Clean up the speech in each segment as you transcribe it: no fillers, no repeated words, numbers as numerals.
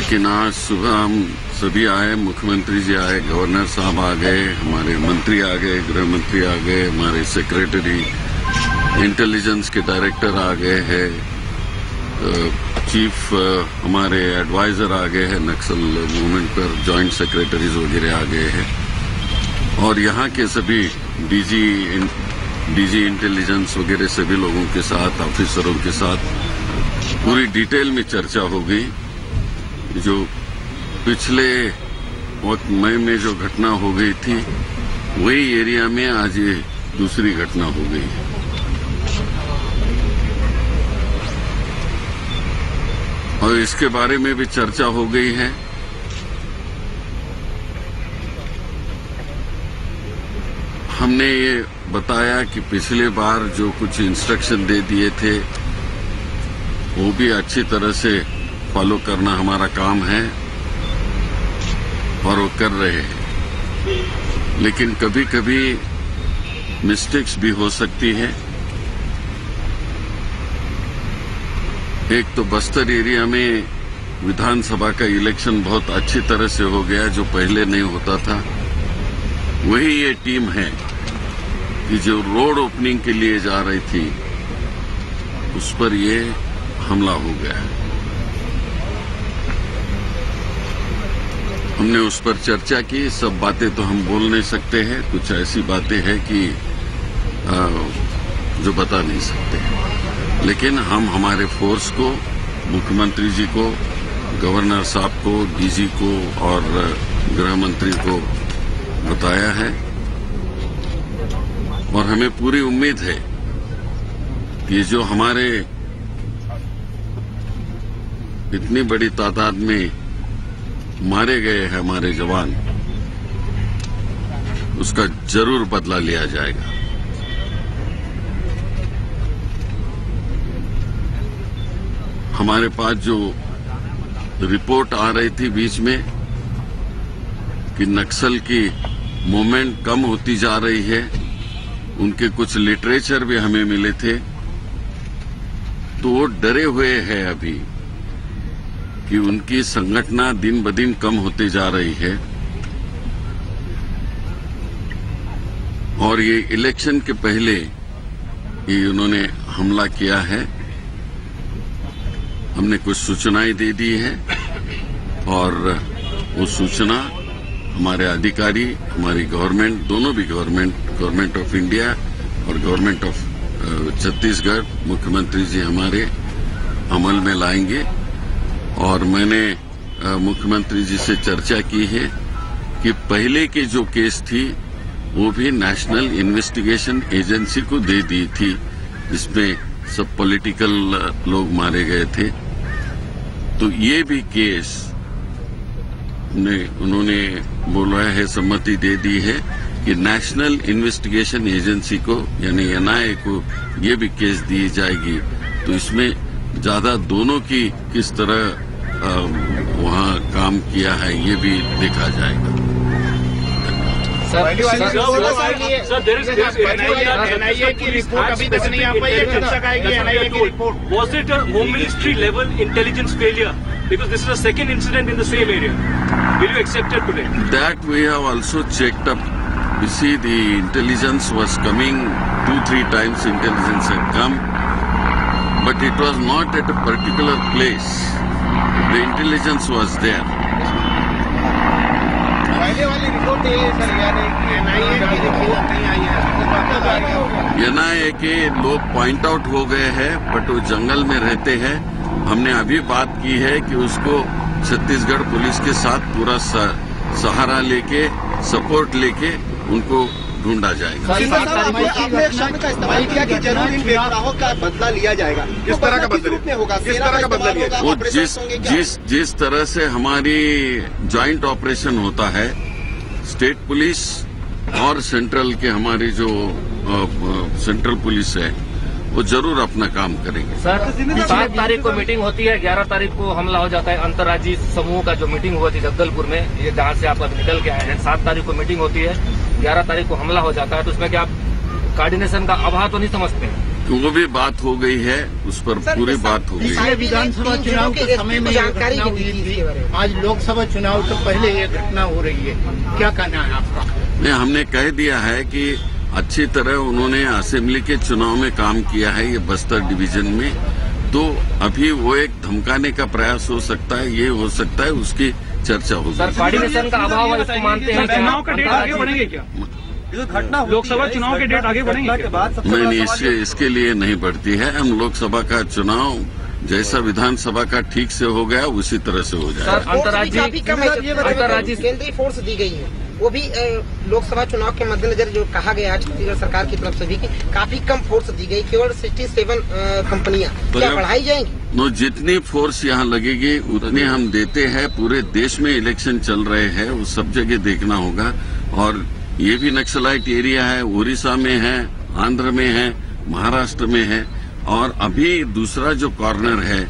लेकिन आज सुबह हम सभी आए, मुख्यमंत्री जी आए, गवर्नर साहब आ गए, हमारे मंत्री आ गए, गृह मंत्री आ गए, हमारे सेक्रेटरी इंटेलिजेंस के डायरेक्टर आ गए हैं, चीफ हमारे एडवाइजर आ गए हैं, नक्सल मूवमेंट पर जॉइंट सेक्रेटरीज वगैरह आ गए हैं, और यहाँ के सभी डीजी इंटेलिजेंस वगैरह सभी लोगों के साथ, ऑफिसरों के साथ पूरी डिटेल में चर्चा हो गई। जो पिछले वक्त मई में जो घटना हो गई थी, वही एरिया में आज ये दूसरी घटना हो गई है। और इसके बारे में भी चर्चा हो गई है। हमने ये बताया कि पिछले बार जो कुछ इंस्ट्रक्शन दे दिए थे वो भी अच्छी तरह से फॉलो करना हमारा काम है और वो कर रहे हैं, लेकिन कभी कभी मिस्टेक्स भी हो सकती है। एक तो बस्तर एरिया में विधानसभा का इलेक्शन बहुत अच्छी तरह से हो गया, जो पहले नहीं होता था। वही ये टीम है कि जो रोड ओपनिंग के लिए जा रही थी उस पर ये हमला हो गया है। हमने उस पर चर्चा की। सब बातें तो हम बोल नहीं सकते हैं, कुछ ऐसी बातें हैं कि जो बता नहीं सकते, लेकिन हम हमारे फोर्स को, मुख्यमंत्री जी को, गवर्नर साहब को, डीजी को और गृह मंत्री को बताया है, और हमें पूरी उम्मीद है कि जो हमारे इतनी बड़ी तादाद में मारे गए हैं हमारे जवान, उसका जरूर बदला लिया जाएगा। हमारे पास जो रिपोर्ट आ रही थी बीच में कि नक्सल की मूवमेंट कम होती जा रही है, उनके कुछ लिटरेचर भी हमें मिले थे, तो वो डरे हुए हैं अभी कि उनकी संगठना दिन ब दिन कम होती जा रही है, और ये इलेक्शन के पहले ये उन्होंने हमला किया है। हमने कुछ सूचनाएं दे दी है, और वो सूचना हमारे अधिकारी, हमारी गवर्नमेंट, दोनों भी गवर्नमेंट ऑफ इंडिया और गवर्नमेंट ऑफ छत्तीसगढ़, मुख्यमंत्री जी हमारे अमल में लाएंगे। और मैंने मुख्यमंत्री जी से चर्चा की है कि पहले की जो केस थी वो भी नेशनल इन्वेस्टिगेशन एजेंसी को दे दी थी, जिसमें सब पॉलिटिकल लोग मारे गए थे। तो ये भी केस उन्होंने बोला है, सम्मति दे दी है कि नेशनल इन्वेस्टिगेशन एजेंसी को यानी एनआईए को ये भी केस दी जाएगी। तो इसमें ज्यादा दोनों की किस तरह वहाँ काम किया है ये भी देखा जाएगा। एनआईए की रिपोर्ट अभी तक नहीं आ पाई है, कब तक आएगी एनआईए की report? Was it a home ministry level intelligence failure? Because this is a second incident in the same area. Will you accept it today? That we have also checked up. You see, the intelligence was coming 2-3 times. Intelligence had come, but it was not at a particular place. The intelligence was there. पहले वाली report ये sir यानी कि NIA की report नहीं आई है। NIA के लोग पॉइंट आउट हो गए हैं, बट वो जंगल में रहते हैं। हमने अभी बात की है कि उसको छत्तीसगढ़ पुलिस के साथ पूरा सहारा लेके, सपोर्ट लेके उनको ढूंढा जाएगा। आपने एक शब्द का इस्तेमाल किया कि जरूर इन बेगुनाहों का बदला लिया जाएगा। किस तरह का बदला होगा? किस तरह का बदला लिया? वो जिस तरह से हमारी जॉइंट ऑपरेशन होता है, स्टेट पुलिस और सेंट्रल के हमारी जो सेंट्रल पुलिस है, वो जरूर अपना काम करेंगे। सर, 7 तारीख को मीटिंग होती है, 11 तारीख को हमला हो जाता है। अंतर्राज्यीय समूह का जो मीटिंग हुआ थी जगदलपुर में, ये जहाँ से आप अभी निकल के आए हैं, 7 तारीख को मीटिंग होती है, 11 तारीख को हमला हो जाता है। तो उसमें क्या आप कोऑर्डिनेशन का अभाव तो नहीं समझते हैं? वो भी बात हो गई है, उस पर पूरी बात हो गई है। पिछले विधानसभा चुनाव के समय में ये घटना हुई थी, आज लोकसभा चुनाव से पहले ये घटना हो रही है, क्या कहना है आपका? नहीं, हमने कह दिया है कि अच्छी तरह उन्होंने असेंबली के चुनाव में काम किया है ये बस्तर डिवीजन में, तो अभी वो एक धमकाने का प्रयास हो सकता है, ये हो सकता है, उसकी चर्चा होगी। सर कोऑर्डिनेशन का अभाव है, इसको मानते हैं? चुनाव का डेट आगे बढ़ेंगे क्या? घटना लोकसभा चुनाव के डेट आगे बढ़ेंगे के बाद? नहीं, इसके लिए नहीं बढ़ती है। हम लोकसभा का चुनाव जैसा विधानसभा का ठीक से हो गया उसी तरह से हो जाएगा। सर अंतर्राज्यीय केंद्रीय फोर्स दी गई है, वो भी लोकसभा चुनाव के मद्देनजर जो कहा गया छत्तीसगढ़ सरकार की तरफ से भी कि काफी कम फोर्स दी गई, केवल 67 कंपनियां क्या बढ़ाई जाएंगी? नो, जितनी फोर्स यहाँ लगेगी उतनी हम देते हैं। पूरे देश में इलेक्शन चल रहे हैं, वो सब जगह देखना होगा। और ये भी नक्सलाइट एरिया है, उड़ीसा में है, आंध्र में है, महाराष्ट्र में है, और अभी दूसरा जो कॉर्नर है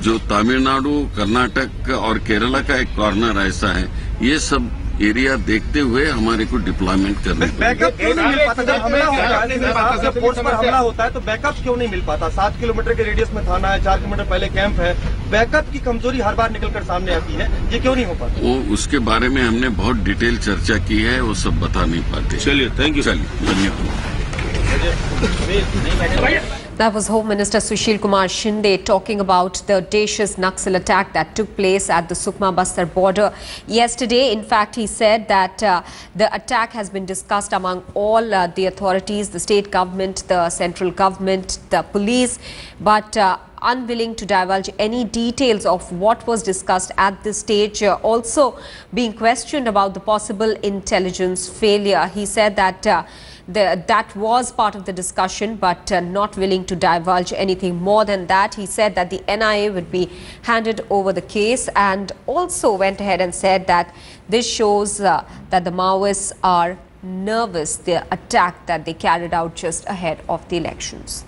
जो तमिलनाडु, कर्नाटक और केरला का एक कॉर्नर ऐसा है, ये सब एरिया देखते हुए हमारे को डिप्लॉयमेंट करने बैकअप क्यों नहीं मिल पाता? जब हमला होता है, जब फोर्स पर हमला होता है तो बैकअप क्यों नहीं मिल पाता? 7 किलोमीटर के रेडियस में थाना है, 4 किलोमीटर पहले कैंप है, बैकअप की कमजोरी हर बार निकलकर सामने आती है, ये क्यों नहीं हो पाता? वो उसके बारे में हमने बहुत डिटेल चर्चा की है, वो सब बता नहीं पाते। चलिए, थैंक यू। चलिए, धन्यवाद। That was Home Minister Sushil Kumar Shinde talking about the audacious Naxal attack that took place at the Sukma-Bastar border yesterday. In fact, he said that the attack has been discussed among all the authorities, the state government, the central government, the police, but unwilling to divulge any details of what was discussed at this stage. Also being questioned about the possible intelligence failure. He said that that was part of the discussion, but not willing to divulge anything more than that. He said that the NIA would be handed over the case, and also went ahead and said that this shows that the Maoists are nervous, the attack that they carried out just ahead of the elections.